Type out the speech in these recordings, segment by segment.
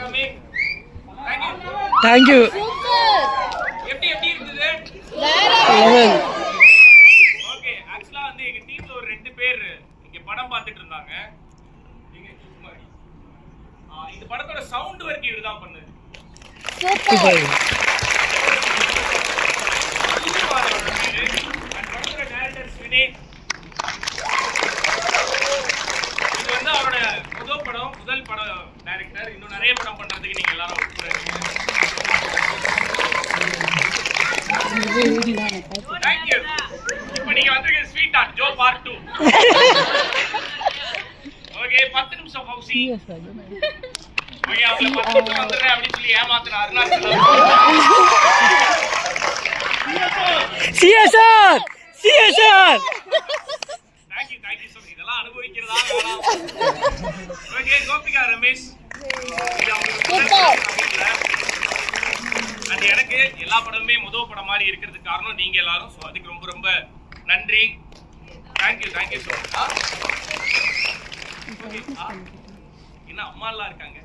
coming. Thank you. எப்படி இருந்தது? Level. Okay, ஆக்சுவலா வந்து எங்க டீம்ல ஒரு 2 பேர் இங்க படம் பார்த்துட்டு இருந்தாங்க. இந்த படத்தோட சவுண்ட் வர்க் இவர்தான் பண்ணது. Super. படத்தோட டைரக்டர் வினய். இது வந்து அவரோட முதல் படம் டைரக்டர். இன்னும் நிறைய படம் பண்றதுக்கு நீங்க எல்லாரும் Thank you. இப்போ நீங்க வந்திருக்க sweet art Joe part 2. Okay 10 நிமிஷம் ஃபௌசி. ஓகே அவங்கள 10 நிமிஷம் வந்துறேன் அப்படி சொல்லி ஏமாத்துறாருன்னா CSR. CSR. Thank you so much. இதெல்லாம் அனுபவிக்கிறதா வேணாம். ஓகே கோபிகா ரமேஷ். அண்ட் எனக்கு எல்லா படமுமே முதல் படம் மாதிரி இருக்கிறதுக்கு காரணம் நீங்க எல்லாரும். ஸோ அதுக்கு ரொம்ப ரொம்ப நன்றி. Thank you so much. என்ன அம்மா எல்லாம் இருக்காங்க.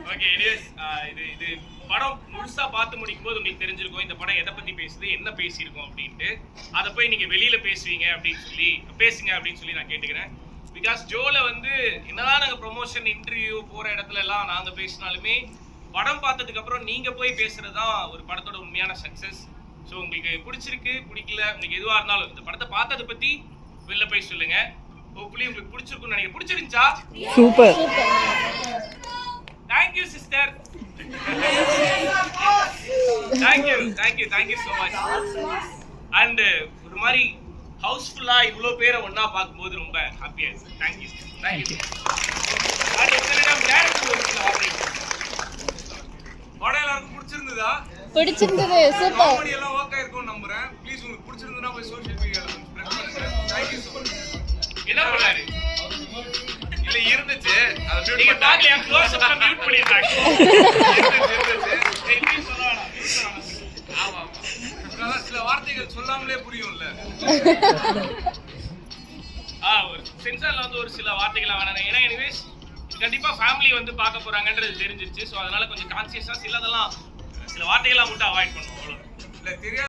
ஓகே எனிவேஸ் இது படம் முழுசா பார்த்து முடிக்கும் போது உங்களுக்கு தெரிஞ்சிருக்கும் இந்த படம் எதை பத்தி பேசுது, என்ன பேசியிருக்கோம் அப்படின்ட்டு. அதை போய் நீங்க வெளியில பேசுங்க அப்படின்னு சொல்லி நான் கேட்டுக்கிறேன். பிகாஸ் ஜோல வந்து என்னதான் நாங்க ப்ரொமோஷன் இன்டர்வியூ போற இடத்துல எல்லாம் நாங்க பேசினாலுமே படம் பார்த்ததுக்கு அப்புறம் நீங்க போய் பேசுறது தான் ஒரு படத்தோட உண்மையான சக்சஸ். ஸோ உங்களுக்கு பிடிச்சிருக்கு பிடிக்கல உங்களுக்கு எதுவா இருந்தாலும் இந்த படத்தை பார்த்ததை பத்தி வெளில போய் சொல்லுங்க. ஹோப்ஃபுல்லி உங்களுக்கு பிடிச்சிருக்கும்னு நினைக்கிறேன். பிடிச்சிருந்துச்சா? Super. Thank you sister. Thank you so much. And ஒரு மாதிரி ஹவுஸ்ஃபுல்லா இவ்வளோ பேரை ஒன்னா பார்க்கும்போது ரொம்ப ஹாப்பியா இருக்கு. தேங்க்யூ. அண்ட் உங்களிடம் டைரக்டர் ஒரு சில வார்த்தைகள். படம் எல்லாருக்கும் பிடிச்சிருந்ததா? பிடிச்சிருந்தது. சூப்பர். காமெடி எல்லாம் ஓகே இருக்கும்னு நம்புறேன். ப்ளீஸ் உங்களுக்கு பிடிச்சிருந்தா போய் சோஷியல் மீடியால ஸ்ப்ரெட் பண்ணுங்க. Thank you so much. என்ன பண்ணாரு? இல்ல இருந்துச்சு. அத நீங்க பாக்கலையா? க்ளோஸ் அப்ல மியூட் பண்ணிட்டாங்க. இருந்துச்சு. ப்ளீஸ் சொல்லலாம். ஆமா. சில வார்த்தைகள் சொல்லாமலே புரியும்ல. ஒரு சென்சார்ல வந்து ஒரு சில வார்த்தைகள் வேணாம். ஏன்னா எனிவேஸ் கண்டிப்பா ஃபேமிலி வந்து பார்க்க போறாங்கன்றது தெரிஞ்சிருச்சு. ஸோ அதனால கொஞ்சம் கான்சியஸா சில வார்த்தைகள்லாம் மட்டும் அவாய்ட் பண்ணுவோம். அவ்வளோ இல்ல தெரியாது.